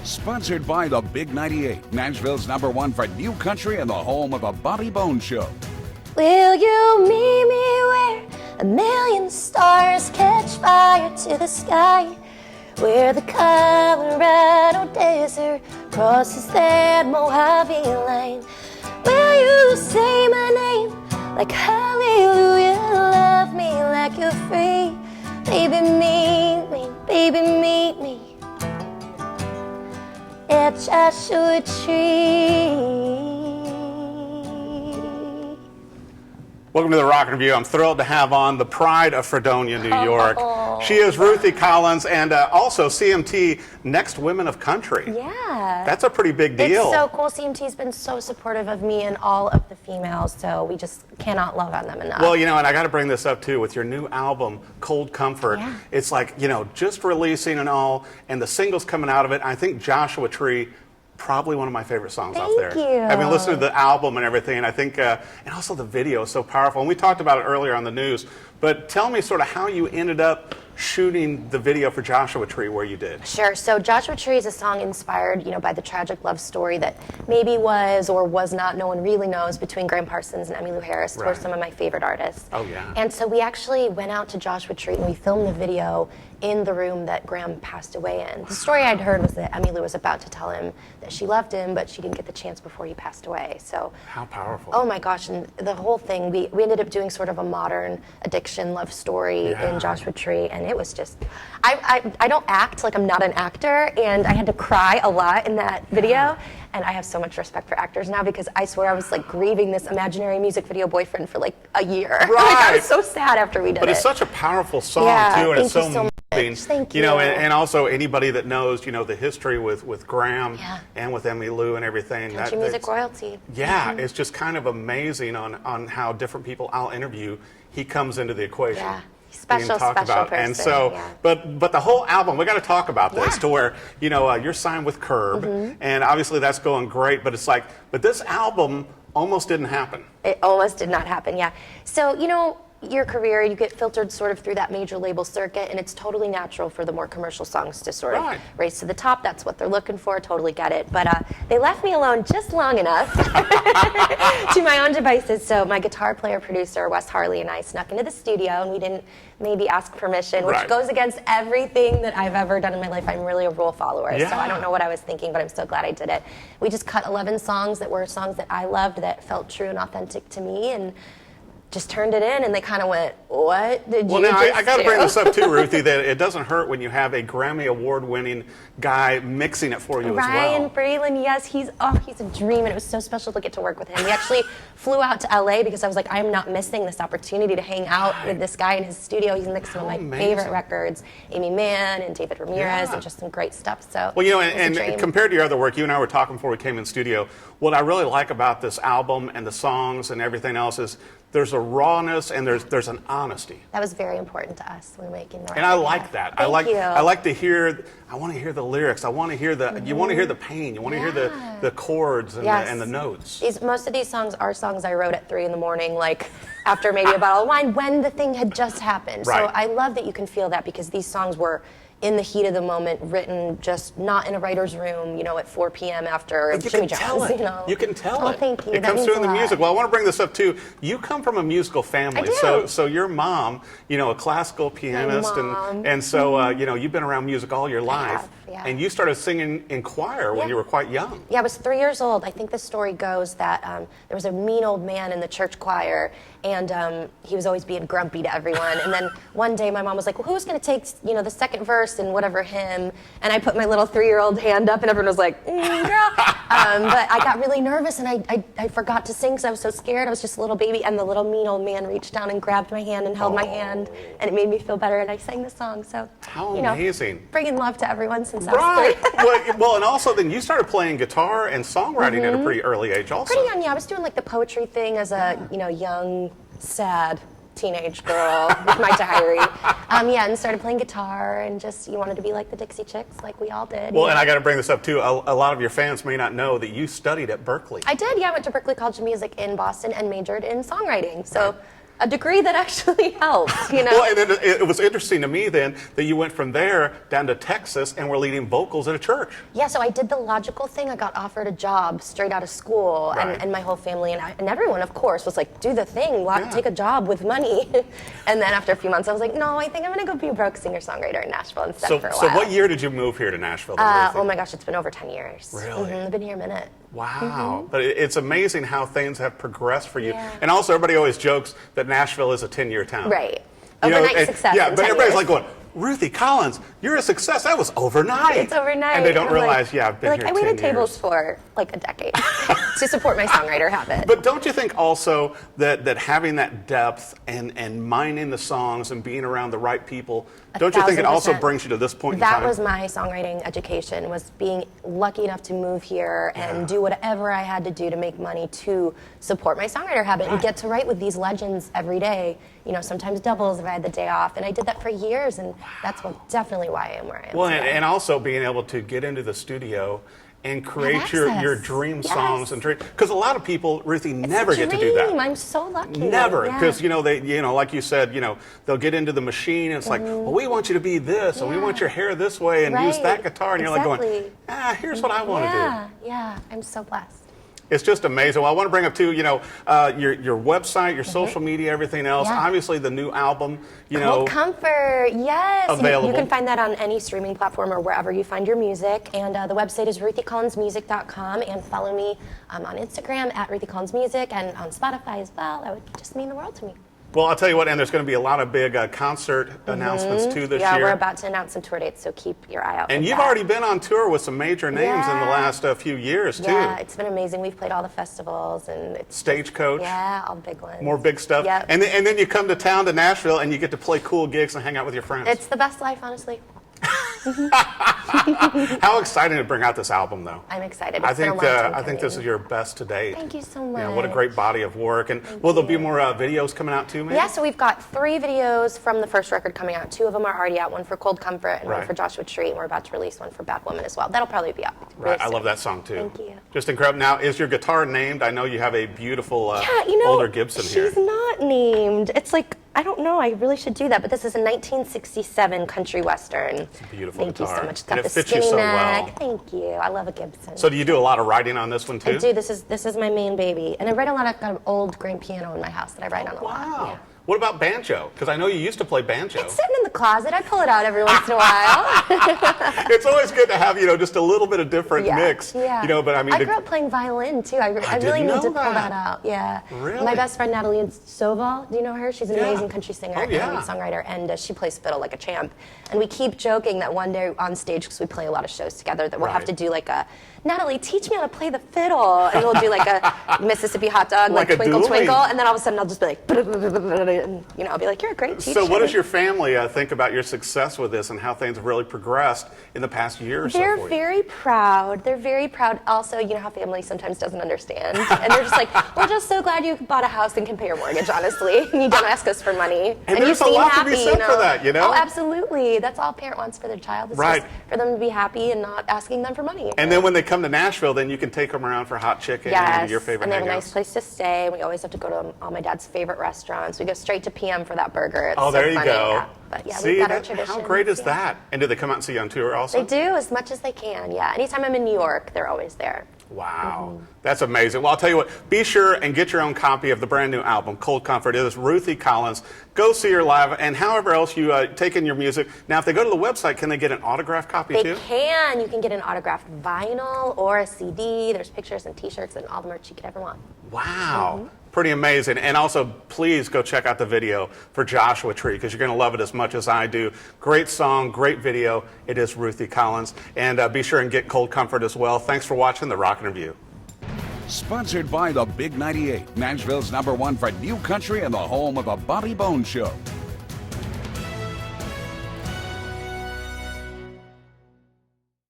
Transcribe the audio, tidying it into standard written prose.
Sponsored by the Big 98, Nashville's #1 for new country and the home of the Bobby Bones Show. Will you meet me where a million stars catch fire to the sky? Where the Colorado desert crosses that Mojave line? Will you say my name like hallelujah? Love me like you're free. Baby, meet me, baby, meet me at Joshua Tree. Welcome to the Rock Review. I'm thrilled to have on the pride of Fredonia, New York. She is Ruthie Collins and also CMT Next Women of Country. Yeah. That's a pretty big deal. It's so cool. CMT's been so supportive of me and all of the females, so we just cannot love on them enough. Well, you know, and I got to bring this up too with your new album, Cold Comfort. Yeah. It's like, you know, just releasing and all, and the singles coming out of it. I think Joshua Tree, probably one of my favorite songs out there. Thank you. I've been listening to the album and everything, and I think, and also the video is so powerful. And we talked about it earlier on the news, but tell me sort of how you ended up shooting the video for Joshua Tree where you did. Sure. So Joshua Tree is a song inspired, by the tragic love story that maybe was or was not, no one really knows, between Graham Parsons and Emmylou Harris, who are some of my favorite artists. Oh, yeah. And so we actually went out to Joshua Tree and we filmed the video in the room that Graham passed away in. The story I'd heard was that Emmylou was about to tell him that she loved him, but she didn't get the chance before he passed away. So how powerful. Oh my gosh, and the whole thing, we ended up doing sort of a modern addiction love story in Joshua Tree, and it was just, I don't act, like I'm not an actor, and I had to cry a lot in that video, and I have so much respect for actors now because I swear I was like grieving this imaginary music video boyfriend for like a year. Right. Like, I was so sad after we did it. But it's such a powerful song too, and it's so moving. Thank you. And also anybody that knows, the history with Graham and with Emmylou and everything. Country music royalty. Yeah, it's just kind of amazing on how different people I'll interview, he comes into the equation. Yeah. Special person. And so, but the whole album, we got to talk about this to where, you're signed with Curb, and obviously that's going great, but it's like, but this album almost didn't happen. It almost did not happen, yeah. So, your career, you get filtered sort of through that major label circuit, and it's totally natural for the more commercial songs to sort of race to the top. That's what they're looking for, totally get it. But they left me alone just long enough to my own devices. So my guitar player producer, Wes Harley, and I snuck into the studio, and we didn't maybe ask permission, which goes against everything that I've ever done in my life. I'm really a rule follower, so I don't know what I was thinking, but I'm so glad I did it. We just cut 11 songs that were songs that I loved, that felt true and authentic to me, and just turned it in, and they kind of went, what did you just I got to do? bring this up too, Ruthie, that it doesn't hurt when you have a Grammy Award-winning guy mixing it for you as well. Ryan Breland, yes, he's a dream, and it was so special to get to work with him. We actually flew out to LA because I was like, I am not missing this opportunity to hang out with this guy in his studio. He's mixed some of my favorite records, Amy Mann and David Ramirez, and just some great stuff. So, well, and compared to your other work, you and I were talking before we came in studio, what I really like about this album and the songs and everything else is there's a rawness and there's an honesty. That was very important to us when making the record. And I like that. Thank you. I like to hear. I want to hear the lyrics. I want to hear the. You want to hear the pain. You want to hear the chords and the notes. Most of these songs are songs I wrote at 3 in the morning, like after maybe a bottle of wine, when the thing had just happened. So I love that you can feel that because these songs were in the heat of the moment, written just not in a writer's room, at 4 p.m. after Jimmy John's. You can tell it. Thank you. It comes through in the music. Well, I want to bring this up too. You come from a musical family, so your mom, a classical pianist, and so you've been around music all your life, and you started singing in choir when you were quite young. Yeah, I was 3 years old. I think the story goes that there was a mean old man in the church choir, and he was always being grumpy to everyone. And then one day my mom was like, well, who's going to take the second verse and whatever hymn? And I put my little 3-year-old hand up, and everyone was like, girl. But I got really nervous, and I forgot to sing because I was so scared. I was just a little baby, and the little mean old man reached down and grabbed my hand and held my hand, and it made me feel better, and I sang the song. So, how amazing. Bringing love to everyone since I was 3. well, and also then you started playing guitar and songwriting at a pretty early age also. Pretty young, yeah. I was doing like the poetry thing as a, young, sad teenage girl with my diary. And started playing guitar and just, you wanted to be like the Dixie Chicks, like we all did. Well, and I got to bring this up too. A lot of your fans may not know that you studied at Berklee. I did, yeah. I went to Berklee College of Music in Boston and majored in songwriting. So a degree that actually helps, you know? Well, and then it was interesting to me then that you went from there down to Texas and were leading vocals at a church. Yeah, so I did the logical thing. I got offered a job straight out of school, and my whole family and everyone, of course, was like, do the thing, take a job with money. And then after a few months, I was like, no, I think I'm going to go be a broke singer-songwriter in Nashville instead for a while. So what year did you move here to Nashville? Oh my gosh, it's been over 10 years. Really? I've been here a minute. Wow. But it's amazing how things have progressed for you. And also, everybody always jokes that Nashville is a 10-year town. Right. Overnight success. Yeah, in but 10 everybody's years. like going, Ruthie Collins, you're a success. That was overnight. It's overnight. And they don't I'm realize, like, I've been here 10 I years. waited tables for like a decade to support my songwriter habit. But don't you think also that having that depth and mining the songs and being around the right people, don't you think it also brings you to this point in time? That was my songwriting education, was being lucky enough to move here and do whatever I had to do to make money to support my songwriter habit and get to write with these legends every day. You know, sometimes doubles if I had the day off. And I did that for years, and that's definitely why I am where I am. Well, today. and also being able to get into the studio and create your dream songs and dream, because a lot of people, Ruthie, never get to do that. I'm so lucky. Never, because they, like you said, they'll get into the machine and it's like, well, we want you to be this, and we want your hair this way, and use that guitar, and you're like going, here's what I want to do. Yeah, I'm so blessed. It's just amazing. Well, I want to bring up too, your website, your social media, everything else. Obviously, the new album, Cold Comfort, yes. Available. You can find that on any streaming platform or wherever you find your music. And the website is RuthieCollinsMusic.com. And follow me on Instagram at RuthieCollinsMusic and on Spotify as well. That would just mean the world to me. Well, I'll tell you what, and there's going to be a lot of big concert announcements too this year. Yeah, we're about to announce some tour dates, so keep your eye out. And you've already been on tour with some major names in the last few years too. Yeah, it's been amazing. We've played all the festivals and it's Stagecoach. Yeah, all big ones. More big stuff. Yep. And then you come to town to Nashville and you get to play cool gigs and hang out with your friends. It's the best life, honestly. How exciting to bring out this album, though. I'm excited. I think this is your best to date. Thank you so much. What a great body of work. And will there be more videos coming out too, maybe? Yeah, so we've got 3 videos from the first record coming out. 2 of them are already out, one for Cold Comfort and one for Joshua Tree, and we're about to release one for Bad Woman as well. That'll probably be up. Right, I love that song too. Thank you. Just incredible. Now, is your guitar named? I know you have a beautiful older Gibson here. She's not named. It's like, I don't know, I really should do that, but this is a 1967 country western. It's a beautiful guitar. Thank you so much. It's And got it the fits you skinny so neck. well. Thank you. I love a Gibson. So do you do a lot of writing on this one too? I do. This is my main baby. And I write a lot. I've got an old grand piano in my house that I write on a lot. Wow. Yeah. What about banjo? Because I know you used to play banjo. It's sitting in the closet. I pull it out every once in a while. It's always good to have, just a little bit of different mix. Yeah. But I mean, I grew up playing violin too. I really need to pull that out. Yeah. Really? My best friend Natalie Soval, do you know her? She's an amazing country singer and songwriter, and she plays fiddle like a champ. And we keep joking that one day on stage, because we play a lot of shows together, that we'll have to do like a, Natalie, teach me how to play the fiddle. And we'll do like a Mississippi hot dog, like Twinkle Twinkle. And then all of a sudden I'll just be like, and, I'll be like, you're a great teacher. So what does your family think about your success with this and how things have really progressed in the past year or so? They're very proud. They're very proud. Also, you know how family sometimes doesn't understand. And they're just like, we're just so glad you bought a house and can pay your mortgage, honestly. And you don't ask us for money. And you there's a seem lot happy, to be said for that, Oh, absolutely. That's all a parent wants for their child. It's just for them to be happy and not asking them for money. And then when they come to Nashville, then you can take them around for hot chicken and your favorite and they have hangouts. a nice place to stay. We always have to go to all my dad's favorite restaurants. We go straight to PM for that burger. It's there so you funny. go. Yeah. But yeah, See, we've got our traditions. how great is that? And do they come out and see you on tour also? They do, as much as they can, yeah. Anytime I'm in New York, they're always there. Wow, that's amazing. Well, I'll tell you what, be sure and get your own copy of the brand new album, Cold Comfort. It is Ruthie Collins. Go see her live, and however else you take in your music. Now, if they go to the website, can they get an autographed copy too? They can. You can get an autographed vinyl or a CD. There's pictures and T-shirts and all the merch you could ever want. Wow. Pretty amazing. And also, please go check out the video for Joshua Tree, because you're going to love it as much as I do. Great song, great video. It is Ruthie Collins. And be sure and get Cold Comfort as well. Thanks for watching The Rock Interview. Sponsored by the Big 98, Nashville's #1 for new country and the home of the Bobby Bones Show.